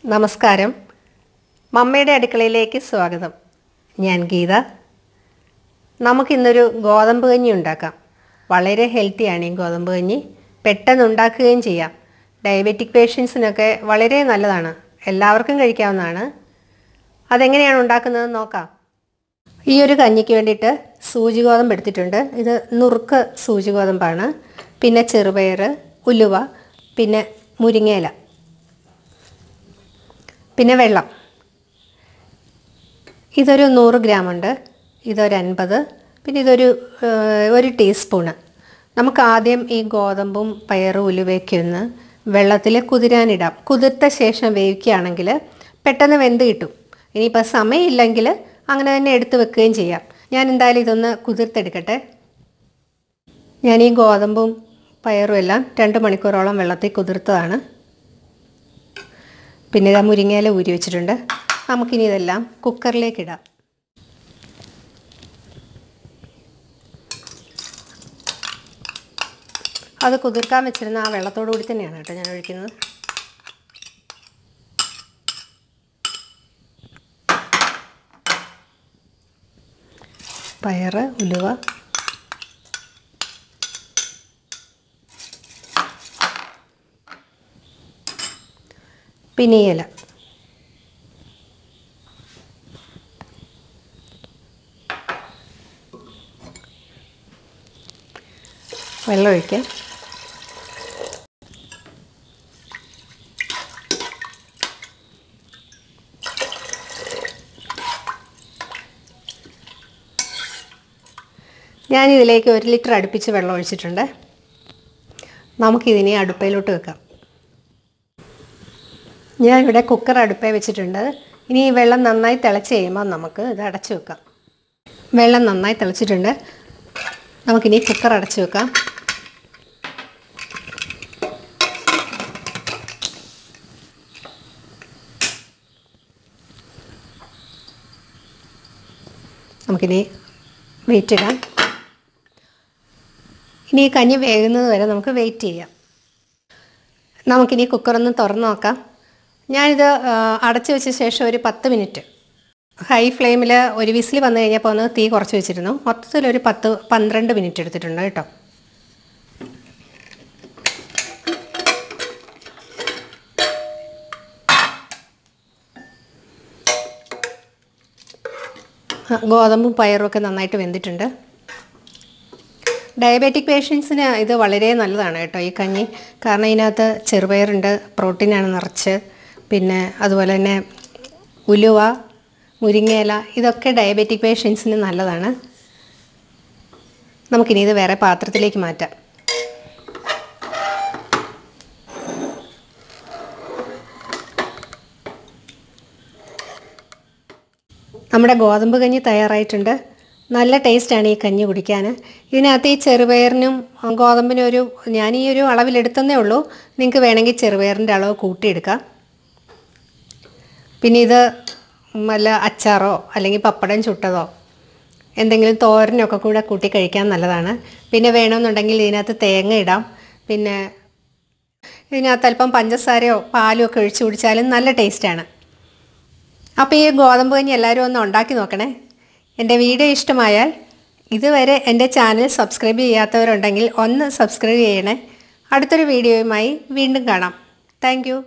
നമസ്കാരം. മമ്മയുടെ അടുക്കളയിലേക്ക് സ്വാഗതം. ഞാൻ ഗീത. നമുക്കിന്നൊരു ഗോതമ്പ് കഞ്ഞി ഉണ്ടാക്കാം. വളരെ ഹെൽത്തിയാണ് ഈ ഗോതമ്പ് കഞ്ഞി. പെട്ടെന്ന് ഉണ്ടാക്കുകയും ചെയ്യാം. ഡയബറ്റിക് പേഷ്യൻസിനൊക്കെ വളരെ നല്ലതാണ്. എല്ലാവർക്കും കഴിക്കാവുന്നതാണ്. അതെങ്ങനെയാണ് ഉണ്ടാക്കുന്നതെന്ന് നോക്കാം. ഈ ഒരു കഞ്ഞിക്ക് വേണ്ടിയിട്ട് സൂചി ഗോതമ്പ് എടുത്തിട്ടുണ്ട്. ഇത് നുറുക്ക് സൂചി ഗോതമ്പാണ്. പിന്നെ ചെറുപയർ, ഉലുവ, പിന്നെ മുരിങ്ങയില, പിന്നെ വെള്ളം. ഇതൊരു 100 ഗ്രാം ഉണ്ട്. ഇതൊരു 50. പിന്നെ ഇതൊരു 1 ടീസ്പൂണ്. നമുക്ക് ആദ്യം ഈ ഗോതമ്പും പയറും ഉലുവയൊക്കെ ഒന്ന് വെള്ളത്തിൽ കുതിരാനിടാം. കുതിർത്ത ശേഷം വേവിക്കുകയാണെങ്കിൽ പെട്ടെന്ന് വെന്ത് കിട്ടും. ഇനിയിപ്പോൾ സമയമില്ലെങ്കിൽ അങ്ങനെ തന്നെ എടുത്ത് വെക്കുകയും ചെയ്യാം. ഞാൻ എന്തായാലും ഇതൊന്ന് കുതിർത്തെടുക്കട്ടെ. ഞാൻ ഈ ഗോതമ്പും പയറും എല്ലാം 2 മണിക്കൂറോളം വെള്ളത്തിൽ കുതിർത്തതാണ്. പിന്നെ ഇതാ മുരിങ്ങയില ഊരി വെച്ചിട്ടുണ്ട്. നമുക്കിനി ഇതെല്ലാം കുക്കറിലേക്ക് ഇടാം. അത് കുതിർക്കാൻ വെച്ചിരുന്ന ആ വെള്ളത്തോടു കൂടി തന്നെയാണ് കേട്ടോ ഞാൻ ഒഴിക്കുന്നത്. പയറ്, ഉലുവ, പിന്നെ ഇല. വെള്ളം ഒഴിക്കാം. ഞാനിതിലേക്ക് 1 ലിറ്റർ അടുപ്പിച്ച് വെള്ളം ഒഴിച്ചിട്ടുണ്ട്. നമുക്കിതിനെ അടുപ്പയിലോട്ട് വെക്കാം. ഞാനിവിടെ കുക്കർ അടുപ്പേ വെച്ചിട്ടുണ്ട്. ഇനി ഈ വെള്ളം നന്നായി തിളച്ച് കഴിയുമ്പോൾ നമുക്ക് ഇത് അടച്ചു വെക്കാം. വെള്ളം നന്നായി തിളച്ചിട്ടുണ്ട്. നമുക്കിനി കുക്കർ അടച്ചു വെക്കാം. നമുക്കിനി വെയിറ്റ് ഇടാം. ഇനി ഈ കഞ്ഞി വേകുന്നത് വരെ നമുക്ക് വെയിറ്റ് ചെയ്യാം. നമുക്കിനി കുക്കറൊന്ന് തുറന്ന് നോക്കാം. ഞാനിത് അടച്ചു വെച്ച ശേഷം ഒരു 10 മിനിറ്റ് ഹൈ ഫ്ലെയിമിൽ ഒരു വിസിൽ വന്നു കഴിഞ്ഞപ്പോൾ ഒന്ന് തീ കുറച്ച് വെച്ചിരുന്നു. മൊത്തത്തിലൊരു 10-12 മിനിറ്റ് എടുത്തിട്ടുണ്ട് കേട്ടോ. ഗോതമ്പും പയറും ഒക്കെ നന്നായിട്ട് വെന്തിട്ടുണ്ട്. ഡയബറ്റിക് പേഷ്യൻസിന് ഇത് വളരെ നല്ലതാണ് കേട്ടോ ഈ കഞ്ഞി. കാരണം ഇതിനകത്ത് ചെറുപയറുണ്ട്, പ്രോട്ടീനാണ് നിറച്ച്. പിന്നെ അതുപോലെ തന്നെ ഉലുവ, മുരിങ്ങയില, ഇതൊക്കെ ഡയബറ്റിക് പേഷ്യൻസിന് നല്ലതാണ്. നമുക്കിനി ഇത് വേറെ പാത്രത്തിലേക്ക് മാറ്റാം. നമ്മുടെ ഗോതമ്പ് കഞ്ഞി തയ്യാറായിട്ടുണ്ട്. നല്ല ടേസ്റ്റാണ് ഈ കഞ്ഞി കുടിക്കാൻ. ഇതിനകത്ത് ഈ ചെറുപയറിനും ഗോതമ്പിനും ഞാൻ ഈ ഒരു അളവിലെടുത്തന്നേ ഉള്ളൂ. നിങ്ങൾക്ക് വേണമെങ്കിൽ ചെറുപയറിൻ്റെ അളവ് കൂട്ടിയെടുക്കാം. പിന്നെ ഇത് വല്ല അച്ചാറോ അല്ലെങ്കിൽ പപ്പടം ചുട്ടതോ എന്തെങ്കിലും തോരനൊക്കെ കൂടെ കൂട്ടി കഴിക്കാൻ നല്ലതാണ്. പിന്നെ വേണമെന്നുണ്ടെങ്കിൽ ഇതിനകത്ത് തേങ്ങ ഇടാം. പിന്നെ ഇതിനകത്ത് അല്പം പഞ്ചസാരയോ പാലും ഒക്കെ ഒഴിച്ച് കുടിച്ചാലും നല്ല ടേസ്റ്റാണ്. അപ്പോൾ ഈ ഗോതമ്പ് കഞ്ഞി എല്ലാവരും ഒന്ന് ഉണ്ടാക്കി നോക്കണേ. എൻ്റെ വീഡിയോ ഇഷ്ടമായാൽ ഇതുവരെ എൻ്റെ ചാനൽ സബ്സ്ക്രൈബ് ചെയ്യാത്തവരുണ്ടെങ്കിൽ ഒന്ന് സബ്സ്ക്രൈബ് ചെയ്യണേ. അടുത്തൊരു വീഡിയോയുമായി വീണ്ടും കാണാം. Thank you.